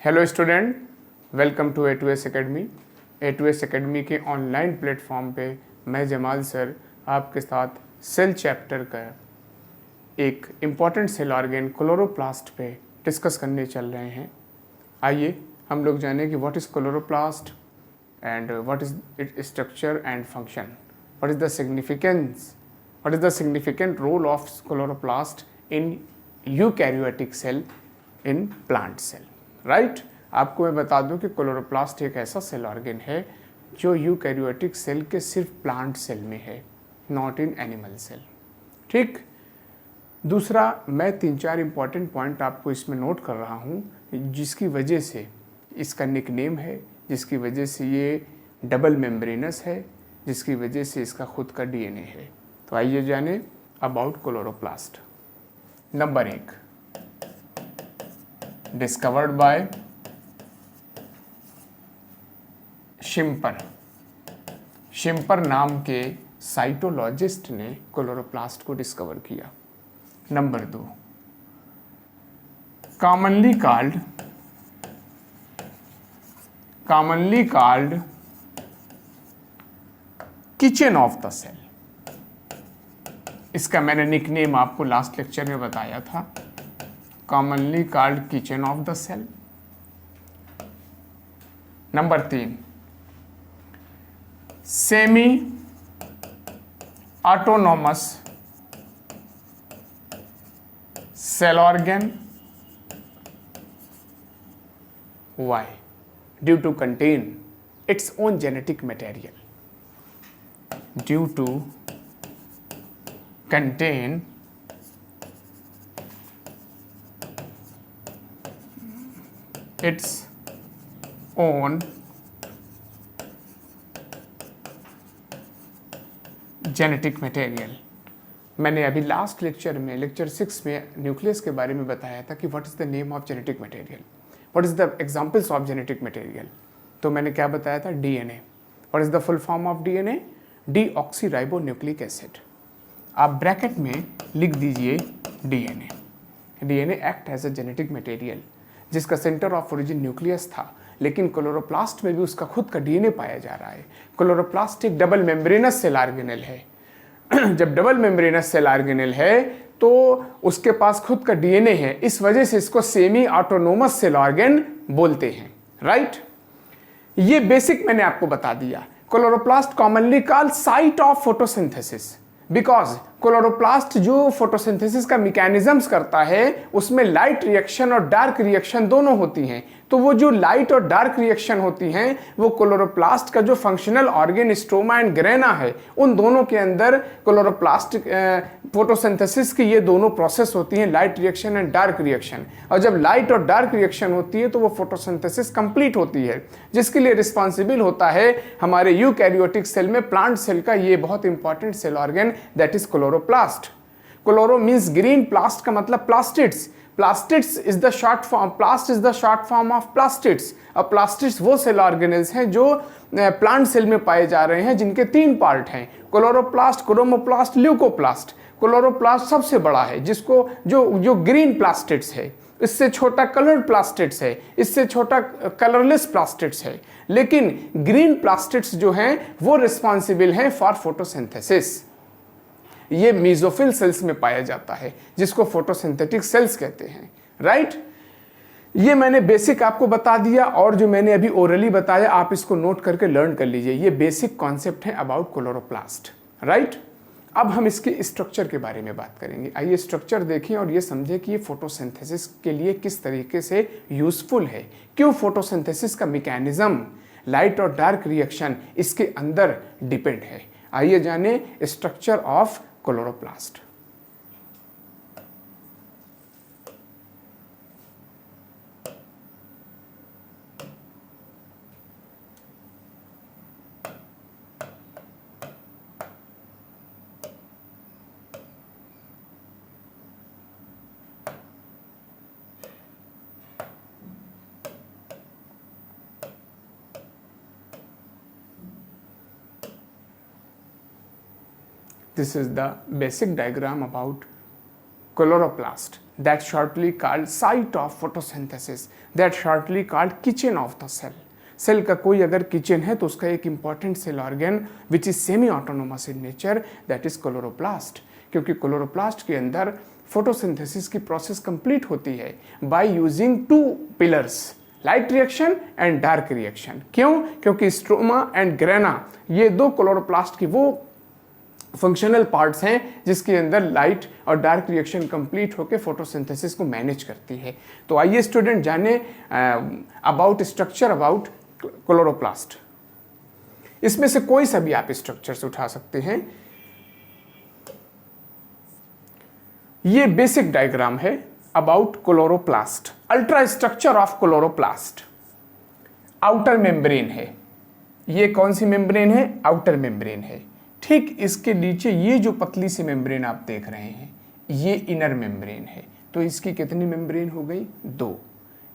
Hello student, welcome to A2S academy. A2S academy के online platform पे मैं Jamal sir आपके साथ सेल चैप्टर का एक इम्पॉर्टेंट सेल ऑर्गेन क्लोरोप्लास्ट पे डिस्कस करने चल रहे हैं। आइए हम लोग जानें कि what is chloroplast and what is its structure and function, what is the significance, what is the significant role of chloroplast in eukaryotic cell in plant cell. Right, आपको मैं बता दूं कि क्लोरोप्लास्ट एक ऐसा सेल ऑर्गेन है जो eukaryotic cell के सिर्फ प्लांट सेल में है, नॉट इन एनिमल सेल। ठीक, दूसरा मैं 3-4 इंपॉर्टेंट पॉइंट आपको इसमें नोट कर रहा हूं जिसकी वजह से इसका निकनेम है, जिसकी वजह से ये डबल मेम्ब्रेनस है, जिसकी वजह से इसका खुद का डीएनए है। तो आइए जाने about chloroplast. Number 1, discovered by Schimper नाम के साइटोलॉजिस्ट ने क्लोरोप्लास्ट को डिस्कवर किया। Number 2, commonly called kitchen of the cell. इसका मैंने निकनेम आपको लास्ट लेक्चर में बताया था, commonly called kitchen of the cell. Number 3, semi autonomous cell organ. Why? Due to contain its own genetic material. Due to contain its own genetic material. मैंने अभी last lecture में lecture 6 में nucleus के बारे में बताया था कि what is the name of genetic material, what is the examples of genetic material. तो मैंने क्या बताया था, DNA. What is the full form of DNA? Deoxyribonucleic acid. आप ब्रैकेट में लिख दीजिए DNA. DNA act as a genetic material जिसका सेंटर ऑफ ओरिजिन न्यूक्लियस था, लेकिन क्लोरोप्लास्ट में भी उसका खुद का डीएनए पाया जा रहा है। क्लोरोप्लास्ट एक डबल मेम्ब्रेनस सेल ऑर्गेनेल है। जब डबल मेम्ब्रेनस सेल ऑर्गेनेल है तो उसके पास खुद का डीएनए है, इस वजह से इसको सेमी ऑटोनोमस सेल ऑर्गेन बोलते हैं। राइट, ये बेसिक मैंने आपको बता दिया। Chloroplast commonly called site of photosynthesis because chloroplast जो फोटोसिंथेसिस का मैकेनिज्म्स करता है उसमें लाइट रिएक्शन और डार्क रिएक्शन दोनों होती हैं। तो वो जो लाइट और डार्क रिएक्शन होती हैं वो क्लोरोप्लास्ट का जो functional organ stroma and grana है उन दोनों के अंदर क्लोरोप्लास्ट फोटोसिंथेसिस की ये दोनों प्रोसेस होती हैं, light reaction and dark reaction. और जब लाइट और डार्क रिएक्शन होती है तो वो फोटोसिंथेसिस कंप्लीट होती है, जिसके लिए रिस्पॉन्सिबल होता है हमारे यूकैरियोटिक सेल में प्लांट सेल का ये बहुत important cell organ, that is chloroplast. Chloro means green, plast का मतलब plastids. Plastids is the short form, plast is the short form of plastids. और प्लास्टिड्स वो सेल ऑर्गेनेल्स हैं जो प्लांट सेल में पाए जा रहे हैं, जिनके 3 पार्ट हैं, क्लोरोप्लास्ट, क्रोमोप्लास्ट, ल्यूकोप्लास्ट। क्लोरोप्लास्ट सबसे बड़ा है, जिसको जो ग्रीन प्लास्टिड्स है, इससे छोटा कलर्ड प्लास्टिड्स है, इससे छोटा कलरलेस प्लास्टिड्स है। लेकिन ग्रीन प्लास्टिड्स जो हैं वो रिस्पॉन्सिबल हैं फॉर फोटोसिंथेसिस। ये मेसोफिल सेल्स में पाया जाता है जिसको फोटोसिंथेटिक सेल्स कहते हैं। राइट, ये मैंने बेसिक आपको बता दिया और जो मैंने अभी ओरली बताया आप इसको नोट करके लर्न कर लीजिए। ये बेसिक कॉन्सेप्ट है अबाउट क्लोरोप्लास्ट। राइट, अब हम इसके स्ट्रक्चर के बारे में बात करेंगे। आइए स्ट्रक्चर देखें और ये समझें कि ये फोटोसिंथेसिस के लिए किस तरीके से यूजफुल है, क्यों फोटोसिंथेसिस का मैकेनिज्म, लाइट और डार्क रिएक्शन इसके अंदर डिपेंड है। आइए जाने structure of chloroplast. This is the basic diagram about chloroplast, that shortly called site of photosynthesis, that shortly called kitchen of the cell. Cell का कोई अगर किचन है तो उसका एक important cell organ which is semi autonomous in nature, that is chloroplast, क्योंकि chloroplast के अंदर फोटोसिंथेसिस की प्रोसेस कंप्लीट होती है by using two pillars, light reaction and dark reaction. क्यों? क्योंकि स्ट्रोमा एंड ग्रेना ये दो क्लोरोप्लास्ट की वो फंक्शनल पार्ट्स हैं जिसके अंदर लाइट और डार्क रिएक्शन कंप्लीट होकर फोटोसिंथेसिस को मैनेज करती है। तो आइए स्टूडेंट जाने अबाउट स्ट्रक्चर अबाउट क्लोरोप्लास्ट। इसमें से कोई सा भी आप स्ट्रक्चर्स उठा सकते हैं। ये बेसिक डायग्राम है about chloroplast. Ultra structure of chloroplast, outer membrane है। ये कौन सी मेम्ब्रेन है? आउटर मेम्ब्रेन है। ठीक इसके नीचे ये जो पतली सी मेम्ब्रेन आप देख रहे हैं ये इनर मेम्ब्रेन है। तो इसकी कितनी मेम्ब्रेन हो गई? 2।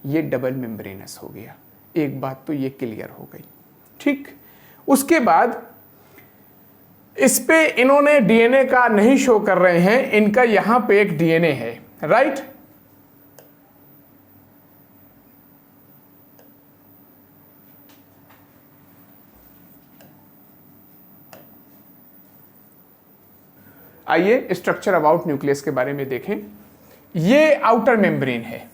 ये डबल मेम्ब्रेनस हो गया। एक बात तो ये क्लियर हो गई। ठीक, उसके बाद इस पे इन्होंने डीएनए का नहीं शो कर रहे हैं, इनका यहां पे एक डीएनए है, राइट। आइए स्ट्रक्चर अबाउट न्यूक्लियस के बारे में देखें। ये आउटर मेम्ब्रेन है,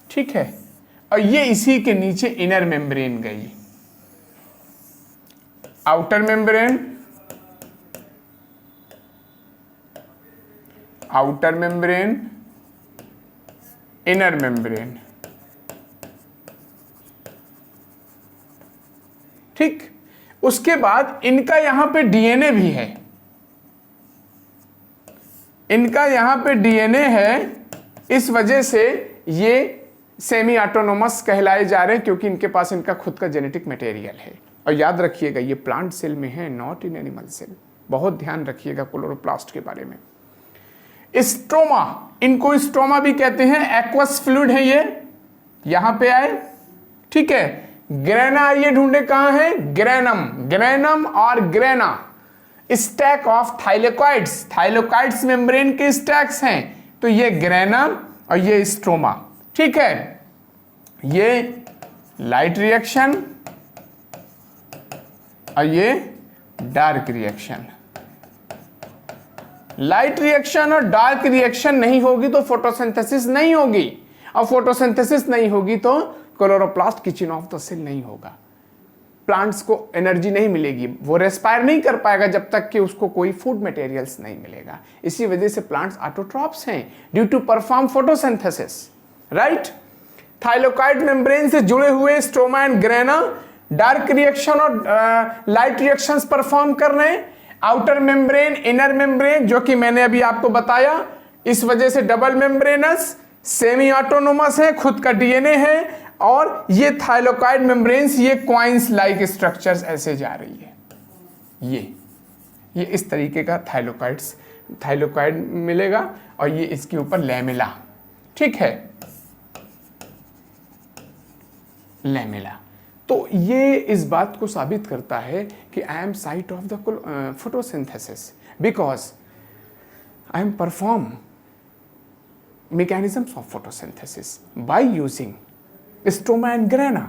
ठीक है, और ये इसी के नीचे इनर मेम्ब्रेन गई। Outer membrane, outer membrane, inner membrane, ठीक। उसके बाद इनका यहां पे डीएनए भी है, इनका यहां पे डीएनए है, इस वजह से ये सेमी ऑटोनोमस कहलाए जा रहे हैं क्योंकि इनके पास इनका खुद का जेनेटिक मटेरियल है। और याद रखिएगा ये प्लांट सेल में है, नॉट इन एनिमल सेल। बहुत ध्यान रखिएगा क्लोरोप्लास्ट के बारे में। स्ट्रोमा, इनको स्ट्रोमा भी कहते हैं, एक्वस फ्लूइड है ये, यहां पे आए, ठीक है। ग्रेना ये ढूंढे कहां है? ग्रेनम, ग्रेनम और grana, stack of thylakoids, thylakoids membrane के स्टैक्स हैं। तो ये ग्रेनम और ये स्ट्रोमा, ठीक है। ये लाइट रिएक्शन और ये डार्क रिएक्शन। लाइट रिएक्शन और डार्क रिएक्शन नहीं होगी तो फोटोसिंथेसिस नहीं होगी, और फोटोसिंथेसिस नहीं होगी तो chloroplast kitchen of the cell नहीं होगा। प्लांट्स को एनर्जी नहीं मिलेगी, वो रेस्पायर नहीं कर पाएगा जब तक कि उसको कोई फूड मटेरियल्स नहीं मिलेगा। इसी वजह से प्लांट्स ऑटोट्रॉप्स हैं due to perform photosynthesis, right. Thylakoid membrane से जुड़े हुए stroma and grana dark reaction और लाइट रिएक्शंस परफॉर्म कर रहे हैं। आउटर मेम्ब्रेन, इनर मेम्ब्रेन, जो कि मैंने अभी आपको बताया, इस वजह से डबल मेम्ब्रेनस, सेमी ऑटोनोमस है, खुद का डीएनए है, और ये थाइलेकॉइड मेम्ब्रेन्स, ये क्वाइंस लाइक स्ट्रक्चर्स ऐसे जा रही है। ये इस तरीके का थाइलेकॉइड मिलेगा, और ये इसके ऊपर लैमेला, ठीक है, लैमेला। तो ये इस बात को साबित करता है कि I am site of the photosynthesis because I am perform mechanisms of photosynthesis by using stroma and grana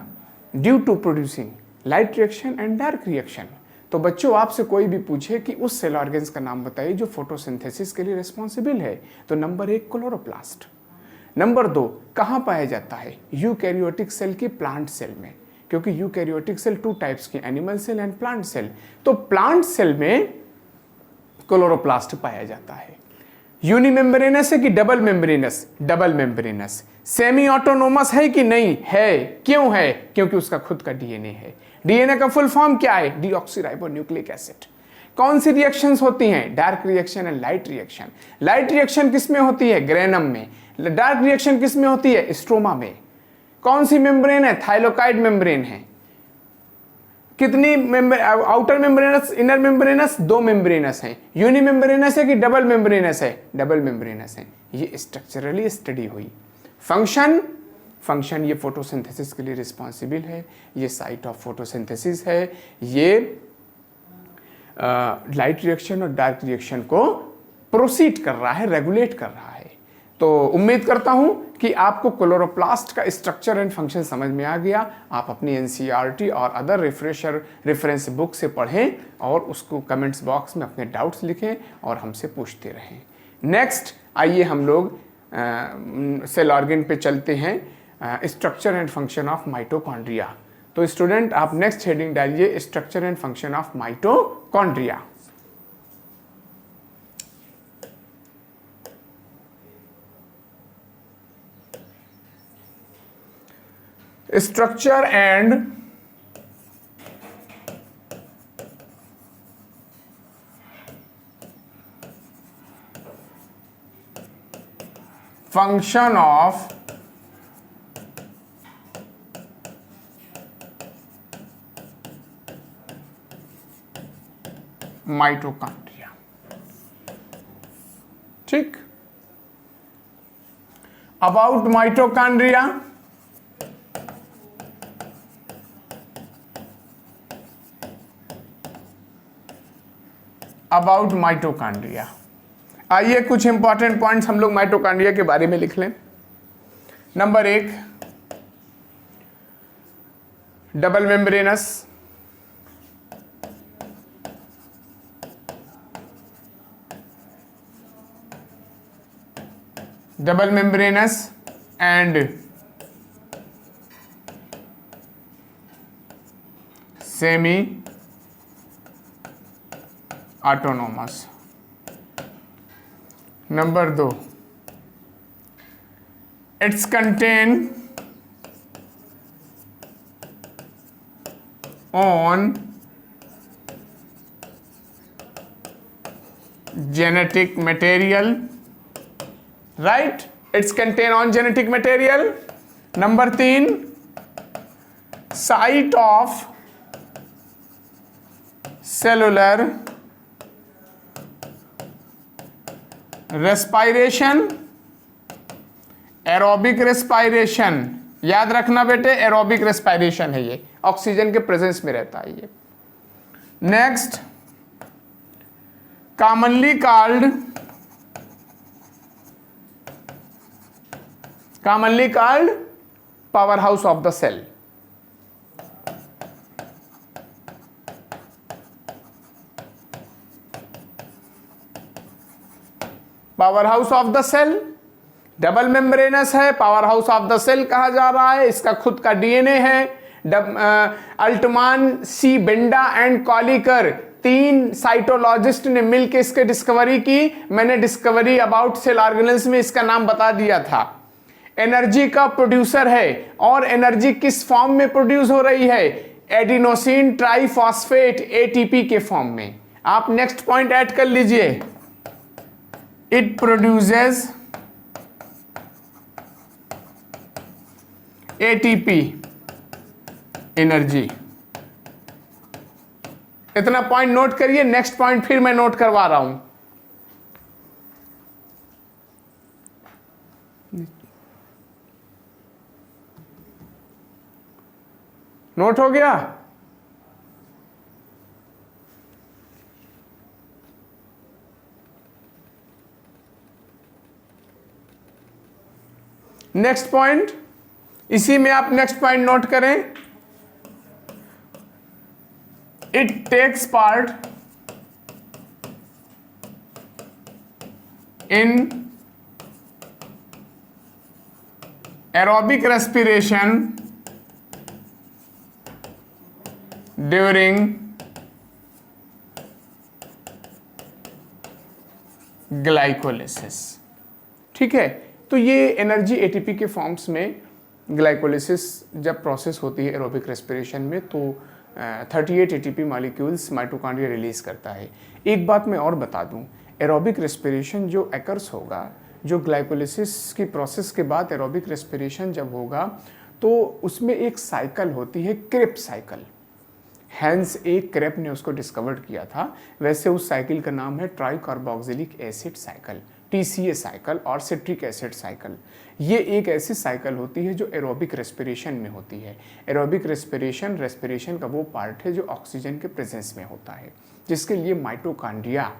due to producing light reaction and dark reaction। तो बच्चों आपसे कोई भी पूछे कि उस सेल ऑर्गन्स का नाम बताइए जो फोटोसिंथेसिस के लिए रिस्पॉन्सिबल है, तो नंबर 1 क्लोरोप्लास्ट, नंबर 2 कहाँ पाया जाता है? यूकैरियोटिक सेल की प्लांट सेल में, क्योंकि यूकैरियोटिक सेल 2 टाइप्स की, animal cell and plant cell. तो प्लांट सेल में क्लोरोप्लास्ट पाया जाता है। यूनिमेम्ब्रेनस है कि double membranous? Double membranous. Semi autonomous है कि नहीं है? क्यों है? क्योंकि उसका खुद का डीएनए है। डीएनए का फुल फॉर्म क्या है? Deoxyribonucleic acid. कौन सी रिएक्शंस होती हैं? Dark reaction and light reaction. Light reaction किस में होती है? ग्रेनम में। डार्क रिएक्शन किस में होती है? स्ट्रोमा में। कौन सी मेम्ब्रेन है? थाइलेकॉइड मेम्ब्रेन है। कितनी outer membranes, inner membranes? 2 membranes हैं। यूनि मेम्ब्रेनस है कि डबल मेम्ब्रेनस है? डबल मेम्ब्रेनस है। ये स्ट्रक्चरली स्टडी हुई। फंक्शन ये फोटोसिंथेसिस के लिए रिस्पॉन्सिबल है, ये साइट ऑफ फोटोसिंथेसिस है, ये लाइट रिएक्शन और डार्क रिएक्शन को प्रोसीड कर रहा है, रेगुलेट कर रहा है। तो उम्मीद करता हूं कि आपको क्लोरोप्लास्ट का स्ट्रक्चर एंड फंक्शन समझ में आ गया। आप अपनी एनसीईआरटी और अदर रेफरेंस बुक से पढ़ें और उसको कमेंट्स बॉक्स में अपने डाउट्स लिखें और हमसे पूछते रहें। नेक्स्ट आइए हम लोग सेल ऑर्गन पे चलते हैं, structure and function of mitochondria. तो स्टूडेंट आप नेक्स्ट हेडिंग डालिए, structure and function of mitochondria. Structure and function of mitochondria. ठीक, अबाउट माइटोकॉन्ड्रिया, अबाउट माइटोकॉन्ड्रिया। आइए कुछ इंपॉर्टेंट पॉइंट्स हम लोग माइटोकॉन्ड्रिया के बारे में लिख लें। Number 1, double membranous, double membranes and semi autonomous. Number 2, it's contain on genetic material, right? It's contain on genetic material. Number 3, site of cellular respiration, aerobic respiration. याद रखना बेटे, एरोबिक रेस्पायरेशन है ये, ऑक्सीजन के प्रेजेंस में रहता है ये। Next, commonly called powerhouse of the cell। Power house of the cell, double membranous है, power house of the cell कहा जा रहा है, इसका खुद का डीएनए है। Altmann, C Benda and Kolliker, 3 cytologist ने मिलकर इसके डिस्कवरी की। मैंने डिस्कवरी अबाउट सेल ऑर्गेनेल्स में इसका नाम बता दिया था। एनर्जी का प्रोड्यूसर है, और एनर्जी किस फॉर्म में प्रोड्यूस हो रही है? एडिनोसिन ट्राइफॉस्फेट, एटीपी के फॉर्म में। आप नेक्स्ट पॉइंट ऐड कर लीजिए, इट प्रोड्यूसेस एटीपी एनर्जी। इतना पॉइंट नोट करिए, नेक्स्ट पॉइंट फिर मैं नोट करवा रहा हूं। नोट हो गया? नेक्स्ट पॉइंट, इसी में आप नेक्स्ट पॉइंट नोट करें, it takes part in aerobic respiration during glycolysis. ठीक है, तो ये एनर्जी एटीपी के फॉर्म्स में ग्लाइकोलिसिस जब प्रोसेस होती है एरोबिक रेस्पिरेशन में, तो 38 एटीपी मॉलिक्यूल्स माइटोकॉन्ड्रिया रिलीज करता है। एक बात मैं और बता दूं, एरोबिक रेस्पिरेशन जो एकर्स होगा, जो ग्लाइकोलिसिस की प्रोसेस के बाद एरोबिक रेस्पिरेशन जब होगा, तो उसमें एक साइकिल होती है, Krebs cycle. Hans A Krebs ने उसको डिस्कवर किया था। वैसे उस साइकिल का नाम है tricarboxylic acid cycle, TCA cycle और सिट्रिक एसिड साइकिल। ये एक ऐसी साइकिल होती है जो एरोबिक रेस्पिरेशन में होती है। एरोबिक रेस्पिरेशन का वो पार्ट है जो ऑक्सीजन के प्रेजेंस में होता है, जिसके लिए माइटोकॉन्ड्रिया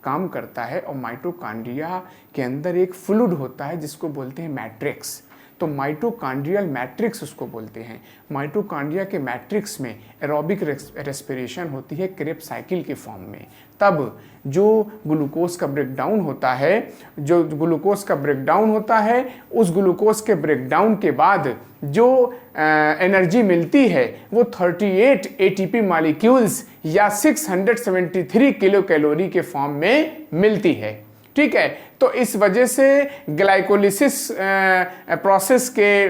काम करता है। और माइटोकॉन्ड्रिया के अंदर एक फ्लूइड होता है जिसको बोलते हैं मैट्रिक्स, तो माइटोकॉन्ड्रियल मैट्रिक्स उसको बोलते हैं। माइटोकॉन्ड्रिया के मैट्रिक्स में एरोबिक रेस्पिरेशन होती है क्रेब्स साइकिल के फॉर्म में। तब जो ग्लूकोज का ब्रेकडाउन होता है, उस ग्लूकोज के ब्रेकडाउन के बाद जो एनर्जी मिलती है वो 38 एटीपी मॉलिक्यूल्स या 673 किलो कैलोरी के फॉर्म में मिलती है। ठीक है, तो इस वजह से ग्लाइकोलिसिस प्रोसेस के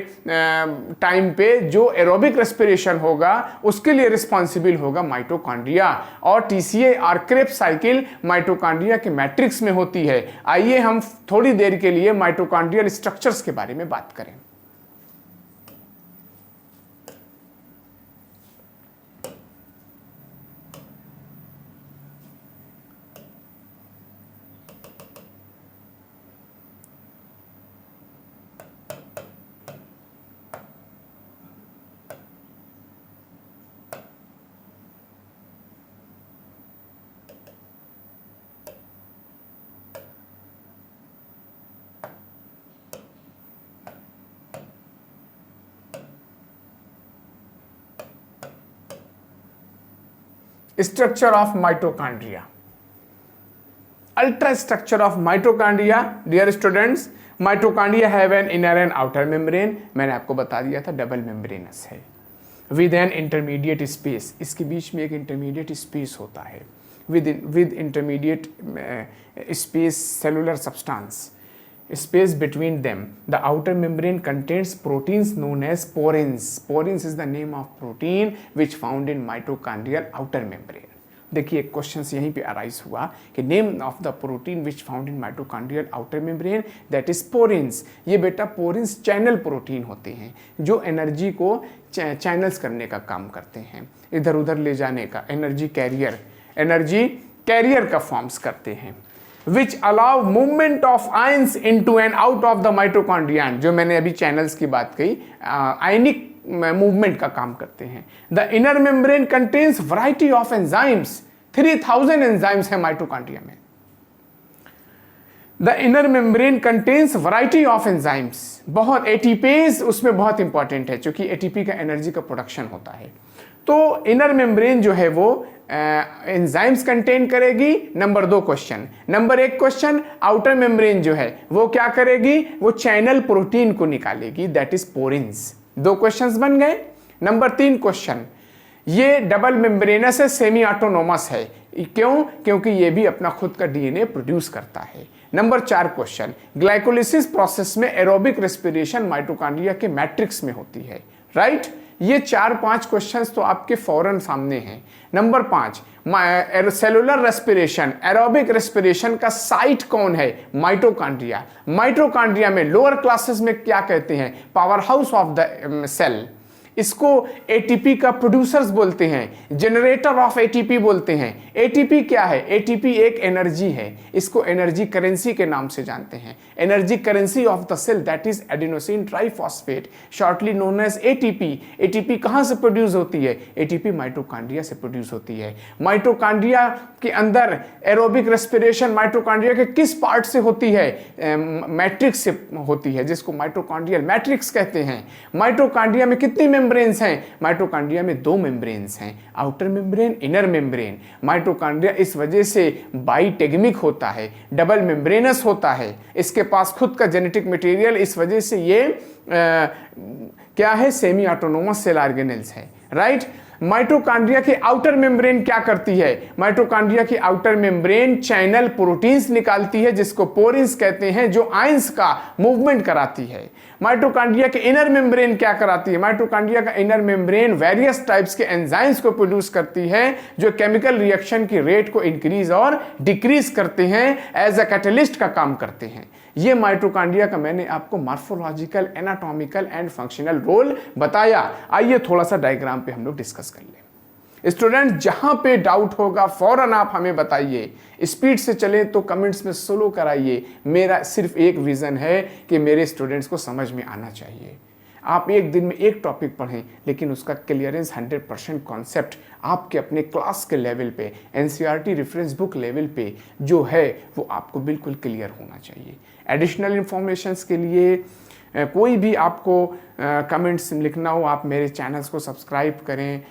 टाइम पे जो एरोबिक रेस्पिरेशन होगा उसके लिए रिस्पॉन्सिबल होगा माइटोकॉन्ड्रिया, और टीसीए और क्रेब्स साइकिल माइटोकॉन्ड्रिया के मैट्रिक्स में होती है। आइए हम थोड़ी देर के लिए माइटोकॉन्ड्रियल स्ट्रक्चर्स के बारे में बात करें। Structure of mitochondria. Ultra structure of mitochondria, dear students, mitochondria have an inner and outer membrane. मैंने आपको बता दिया था डबल मेम्ब्रेनस है, with an intermediate space. इसके बीच में एक intermediate space होता है, with intermediate space cellular substance. Space between them. The outer membrane contains proteins known as porins. Porins is the name of protein which found in mitochondrial outer membrane. देखिए question यहीं पे arise हुआ कि name of the protein which found in mitochondrial outer membrane, that is porins. ये बेटा porins channel protein होते हैं जो एनर्जी को चैनल्स करने का काम करते हैं, इधर उधर ले जाने का, एनर्जी कैरियर का फॉर्म्स करते हैं, which allow movement of ions into and out of the mitochondria, जो मैंने अभी चैनल्स की बात कही, आयनिक मूवमेंट का काम करते हैं। The inner membrane contains variety of enzymes, 3000 enzymes है माइटोकॉन्ड्रिया में। The inner membrane contains variety of enzymes, बहुत एटीपेज उसमें बहुत इंपॉर्टेंट है क्योंकि एटीपी का एनर्जी का प्रोडक्शन होता है। तो इनर मेम्ब्रेन जो है वो एंजाइम्स कंटेन करेगी। Number 2 question. Number 1 question, outer membrane जो है वो क्या करेगी, वो चैनल प्रोटीन को निकालेगी, दैट इज पोरिन्स। 2 क्वेश्चंस बन गए। नंबर 3 क्वेश्चन, ये डबल मेम्ब्रेनस है, सेमी ऑटोनोमस है, क्यों? क्योंकि ये भी अपना खुद का डीएनए प्रोड्यूस करता है। नंबर 4 क्वेश्चन, ग्लाइकोलिसिस प्रोसेस में एरोबिक रेस्पिरेशन माइटोकॉन्ड्रिया के मैट्रिक्स में होती है, राइट? ये 4-5 क्वेश्चंस तो आपके फौरन सामने हैं। Number 5, cellular respiration, aerobic respiration का साइट कौन है? माइटोकॉन्ड्रिया। माइटोकॉन्ड्रिया में लोअर क्लासेस में क्या कहते हैं? Power house of the cell. इसको एटीपी का प्रोड्यूसर्स बोलते हैं, जनरेटर ऑफ एटीपी बोलते हैं। एटीपी क्या है? एटीपी एक एनर्जी है, इसको एनर्जी करेंसी के नाम से जानते हैं। Energy currency of the cell, that is adenosine triphosphate, shortly known as ATP. ATP कहां से प्रोड्यूस होती है? एटीपी माइटोकॉन्ड्रिया से प्रोड्यूस होती है। माइटोकॉन्ड्रिया के अंदर एरोबिक रेस्पिरेशन माइटोकॉन्ड्रिया के किस पार्ट से होती है? मैट्रिक्स से होती है, जिसको माइटोकॉन्ड्रियल मैट्रिक्स कहते हैं। माइटोकॉन्ड्रिया में कितनी मेम्ब्रेन्स हैं? माइटोकॉन्ड्रिया में 2 मेम्ब्रेन्स हैं, outer membrane, inner membrane. Mitochondria इस वजह से बाइटेगमिक होता है, डबल मेम्ब्रेनस होता है, इसके पास खुद का जेनेटिक मटेरियल, इस वजह से ये क्या है? सेमी ऑटोनोमस सेल ऑर्गेनेल्स है, राइट? माइटोकॉन्ड्रिया की आउटर मेम्ब्रेन क्या करती है? माइटोकॉन्ड्रिया की आउटर मेम्ब्रेन चैनल प्रोटीन्स निकालती है, जिसको पोरिन्स कहते हैं, जो आयंस का मूवमेंट कराती है। माइटोकॉन्ड्रिया के इनर मेम्ब्रेन क्या कराती है? माइटोकॉन्ड्रिया का इनर मेम्ब्रेन वेरियस टाइप्स के एंजाइम्स को प्रोड्यूस करती है, जो केमिकल रिएक्शन की रेट को इंक्रीज और डिक्रीज करते हैं, एज अ कैटलिस्ट का काम करते हैं। ये माइटोकॉन्ड्रिया का मैंने आपको morphological, anatomical and functional role बताया। आइए थोड़ा सा डायग्राम पे हम लोग डिस्कस कर लें। स्टूडेंट, जहां पे डाउट होगा फौरन आप हमें बताइए, स्पीड से चले तो कमेंट्स में स्लो कराइए। मेरा सिर्फ एक विजन है कि मेरे स्टूडेंट्स को समझ में आना चाहिए। आप एक दिन में एक टॉपिक पढ़ें, लेकिन उसका क्लियरेंस 100% कॉन्सेप्ट आपके अपने क्लास के लेवल पे, एनसीईआरटी रेफरेंस बुक लेवल पे जो है वो आपको बिल्कुल क्लियर होना चाहिए। एडिशनल इन्फॉर्मेशंस के लिए कोई भी आपको कमेंट्स लिखना हो, आप मेरे चैनल्स को सब्सक्राइब करें,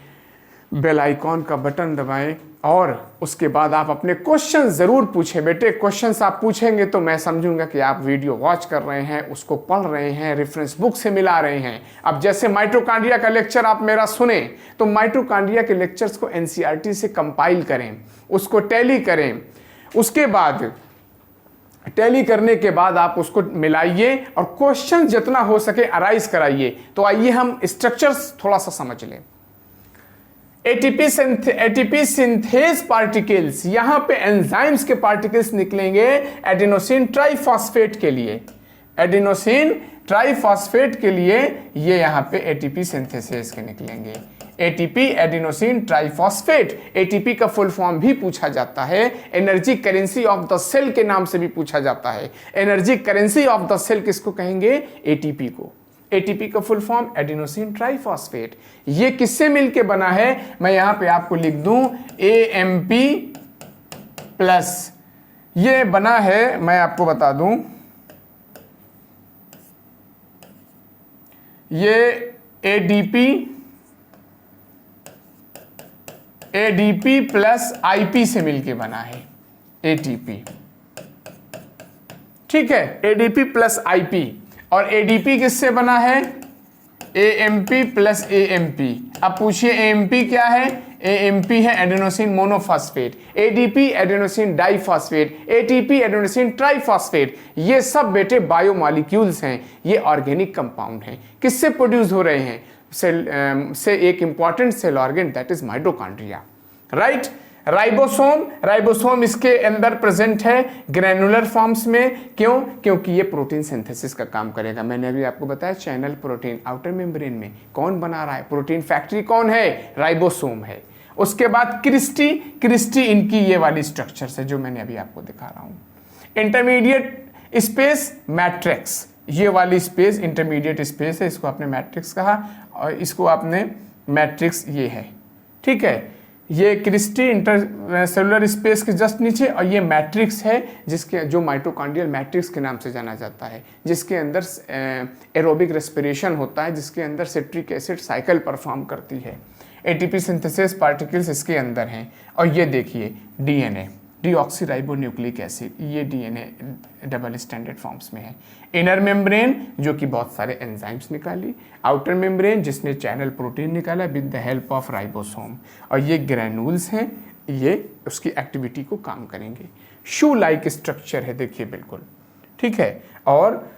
बेल आइकॉन का बटन दबाएं और उसके बाद आप अपने क्वेश्चन ज़रूर पूछें। बेटे क्वेश्चंस आप पूछेंगे तो मैं समझूंगा कि आप वीडियो वॉच कर रहे हैं, उसको पढ़ रहे हैं, रेफरेंस बुक से मिला रहे हैं। अब जैसे माइटोकॉन्ड्रिया का लेक्चर आप मेरा सुने तो माइटोकॉन्ड्रिया के लेक्चर्स को एनसीईआरटी से कंपाइल करें, उसको टैली करें, उसके बाद टैली करने के बाद आप उसको मिलाइए और क्वेश्चन जितना हो सके अराइज कराइए। तो आइए हम स्ट्रक्चर्स थोड़ा सा समझ लें। एटीपी सिंथेज पार्टिकल्स, यहां पे एंजाइम्स के पार्टिकल्स निकलेंगे एडिनोसिन ट्राइफॉस्फेट के लिए। एडिनोसिन ट्राइफॉस्फेट के लिए ये यहां पे एटीपी सिंथेसिस के निकलेंगे। एटीपी एडिनोसिन ट्राइफॉस्फेट, एटीपी का फुल फॉर्म भी पूछा जाता है, energy currency of the cell के नाम से भी पूछा जाता है। Energy currency of the cell किसको कहेंगे? एटीपी को। एटीपी का फुल फॉर्म एडिनोसिन ट्राइफॉस्फेट। ये किससे मिलके बना है? मैं यहां पे आपको लिख दूं एएमपी प्लस। ये बना है, मैं आपको बता दूं, ये एडीपी प्लस आईपी से मिलके बना है एटीपी। ठीक है, एडीपी प्लस आईपी। और एडीपी किससे बना है? AMP plus AMP. अब पूछिए एएमपी क्या है? एएमपी है adenosine monophosphate, ADP adenosine diphosphate, ATP adenosine triphosphate. ये सब बेटे बायोमॉलिक्यूल्स हैं, ये ऑर्गेनिक कंपाउंड हैं। किससे प्रोड्यूस हो रहे हैं? सेल से एक important cell organ that is mitochondria, right. Ribosome इसके अंदर प्रेजेंट है ग्रैनुलर फॉर्म्स में। क्यों? क्योंकि ये प्रोटीन सिंथेसिस का काम करेगा। मैंने अभी आपको बताया चैनल प्रोटीन आउटर मेम्ब्रेन में कौन बना रहा है? प्रोटीन फैक्ट्री कौन है? राइबोसोम है। उसके बाद क्रिस्टी इनकी ये वाली स्ट्रक्चर है जो मैंने अभी आपको दिखा रहा हूं। इंटरमीडिएट स्पेस मैट्रिक्स, ये वाली स्पेस इंटरमीडिएट स्पेस है, इसको आपने मैट्रिक्स कहा और इसको आपने मैट्रिक्स ये है। ठीक है, ये क्रिस्टी इंटरसेलुलर स्पेस के जस्ट नीचे, और ये मैट्रिक्स है जिसके जो माइटोकॉन्ड्रियल मैट्रिक्स के नाम से जाना जाता है, जिसके अंदर एरोबिक रेस्पिरेशन होता है, जिसके अंदर सिट्रिक एसिड साइकिल परफॉर्म करती है। एटीपी सिंथेसिस पार्टिकल्स इसके अंदर हैं। और ये देखिए डीएनए, डीऑक्सीराइबोन्यूक्लिक एसिड, ये डीएनए डबल स्टैंडर्ड फॉर्म्स में है। इनर मेम्ब्रेन जो कि बहुत सारे एंजाइम्स निकाली, आउटर मेम्ब्रेन जिसने चैनल प्रोटीन निकाला with the help of ribosome, और ये ग्रैनुल्स हैं, ये उसकी एक्टिविटी को काम करेंगे। शू लाइक स्ट्रक्चर है, देखिए बिल्कुल ठीक है। और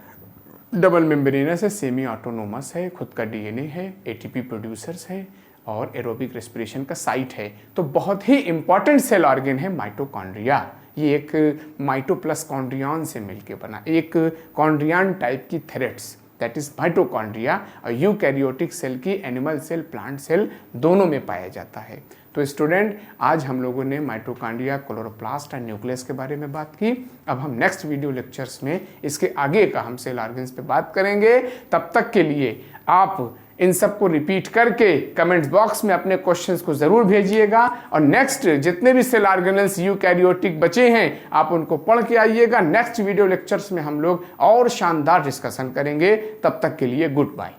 डबल मेम्ब्रेनस है, सेमी ऑटोनोमस है, खुद का डीएनए है, एटीपी प्रोड्यूसर्स है और एरोबिक रेस्पिरेशन का साइट है। तो बहुत ही इंपॉर्टेंट सेल ऑर्गन है माइटोकॉन्ड्रिया। ये एक माइटोप्लस कॉन्ड्रियन से मिलके बना, एक कॉन्ड्रियन टाइप की थ्रेड्स दैट इज माइटोकॉन्ड्रिया, और यूकैरियोटिक सेल की एनिमल सेल, प्लांट सेल दोनों में पाया जाता है। तो स्टूडेंट, आज हम लोगों ने माइटोकॉन्ड्रिया, क्लोरोप्लास्ट और न्यूक्लियस के बारे में बात की। अब हम नेक्स्ट वीडियो लेक्चर्स में इसके आगे का हम सेल ऑर्गन्स पे बात करेंगे। तब तक के लिए आप इन सब को रिपीट करके कमेंट्स बॉक्स में अपने क्वेश्चंस को जरूर भेजिएगा, और नेक्स्ट जितने भी सेल ऑर्गेनल्स यूकैरियोटिक बचे हैं आप उनको पढ़ के आइएगा। नेक्स्ट वीडियो लेक्चर्स में हम लोग और शानदार डिस्कशन करेंगे। तब तक के लिए गुड बाय।